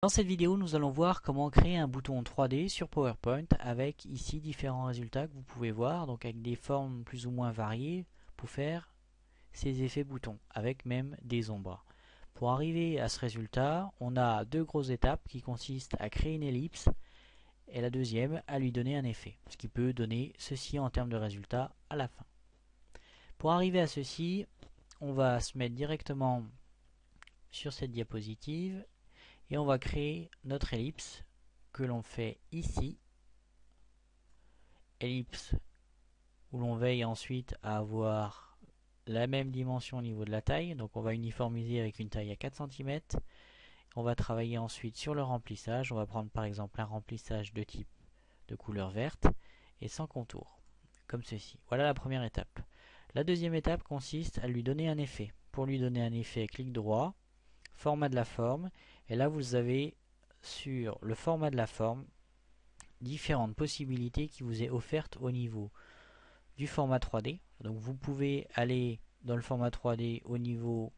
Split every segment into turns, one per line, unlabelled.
Dans cette vidéo, nous allons voir comment créer un bouton 3D sur PowerPoint avec ici différents résultats que vous pouvez voir, donc avec des formes plus ou moins variées pour faire ces effets boutons, avec même des ombres. Pour arriver à ce résultat, on a deux grosses étapes qui consistent à créer une ellipse et la deuxième à lui donner un effet, ce qui peut donner ceci en termes de résultat à la fin. Pour arriver à ceci, on va se mettre directement sur cette diapositive et on va créer notre ellipse que l'on fait ici. Ellipse où l'on veille ensuite à avoir la même dimension au niveau de la taille. Donc on va uniformiser avec une taille à 4 cm. On va travailler ensuite sur le remplissage. On va prendre par exemple un remplissage de type de couleur verte et sans contour, comme ceci. Voilà la première étape. La deuxième étape consiste à lui donner un effet. Pour lui donner un effet, clic droit, format de la forme, et là vous avez sur le format de la forme différentes possibilités qui vous est offerte au niveau du format 3D. Donc vous pouvez aller dans le format 3D au niveau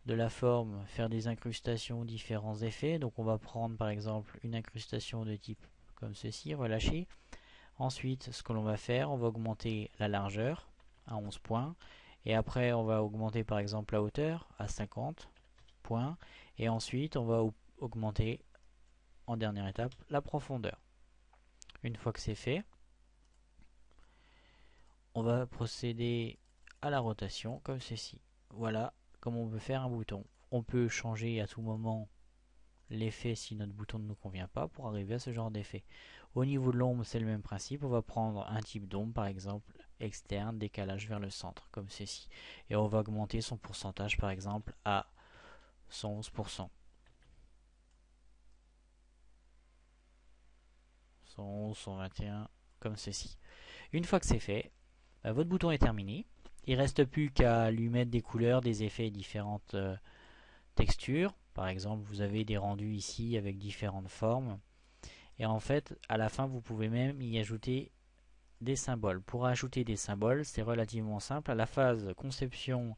de la forme, faire des incrustations, différents effets. Donc on va prendre par exemple une incrustation de type comme ceci, relâcher. Ensuite, ce que l'on va faire, on va augmenter la largeur à 11 points. Et après, on va augmenter par exemple la hauteur à 50 points. Et ensuite, on va augmenter en dernière étape la profondeur. Une fois que c'est fait, on va procéder à la rotation comme ceci. Voilà comment on peut faire un bouton. On peut changer à tout moment l'effet si notre bouton ne nous convient pas pour arriver à ce genre d'effet. Au niveau de l'ombre, c'est le même principe. On va prendre un type d'ombre, par exemple externe, décalage vers le centre, comme ceci. Et on va augmenter son pourcentage, par exemple, à 111%. 111, 121, comme ceci. Une fois que c'est fait, votre bouton est terminé. Il ne reste plus qu'à lui mettre des couleurs, des effets et différentes textures. Par exemple, vous avez des rendus ici avec différentes formes. Et en fait, à la fin, vous pouvez même y ajouter des symboles. Pour ajouter des symboles, c'est relativement simple. À la phase conception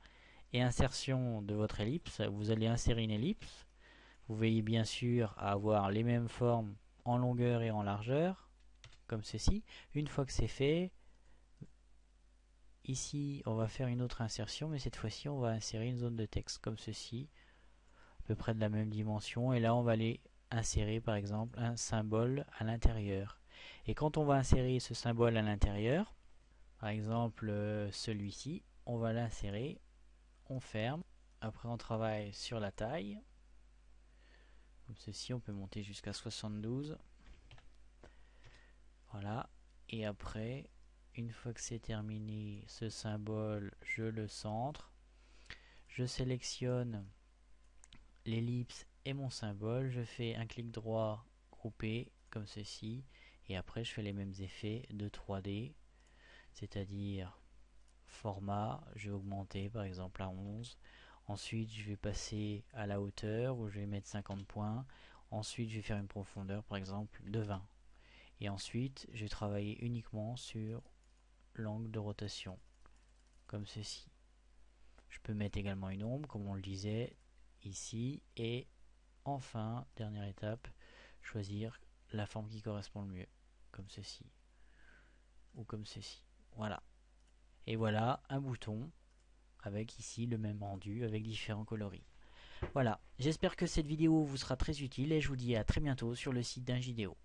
et insertion de votre ellipse, vous allez insérer une ellipse. Vous veillez bien sûr à avoir les mêmes formes en longueur et en largeur, comme ceci. Une fois que c'est fait, ici, on va faire une autre insertion, mais cette fois-ci, on va insérer une zone de texte comme ceci, à peu près de la même dimension. Et là, on va aller insérer, par exemple, un symbole à l'intérieur. Et quand on va insérer ce symbole à l'intérieur, par exemple celui-ci, on va l'insérer, on ferme. Après, on travaille sur la taille. Comme ceci, on peut monter jusqu'à 72. Voilà. Et après, une fois que c'est terminé, ce symbole, je le centre. Je sélectionne l'ellipse et mon symbole. Je fais un clic droit, grouper, comme ceci. Et après, je fais les mêmes effets de 3D. C'est-à-dire format, je vais augmenter par exemple à 11. Ensuite, je vais passer à la hauteur où je vais mettre 50 points. Ensuite, je vais faire une profondeur par exemple de 20. Et ensuite, je vais travailler uniquement sur l'angle de rotation, comme ceci. Je peux mettre également une ombre, comme on le disait ici. Et enfin, dernière étape, choisir la forme qui correspond le mieux, comme ceci. Ou comme ceci. Voilà. Et voilà un bouton avec ici le même rendu avec différents coloris. Voilà, j'espère que cette vidéo vous sera très utile et je vous dis à très bientôt sur le site d'Ingidéo.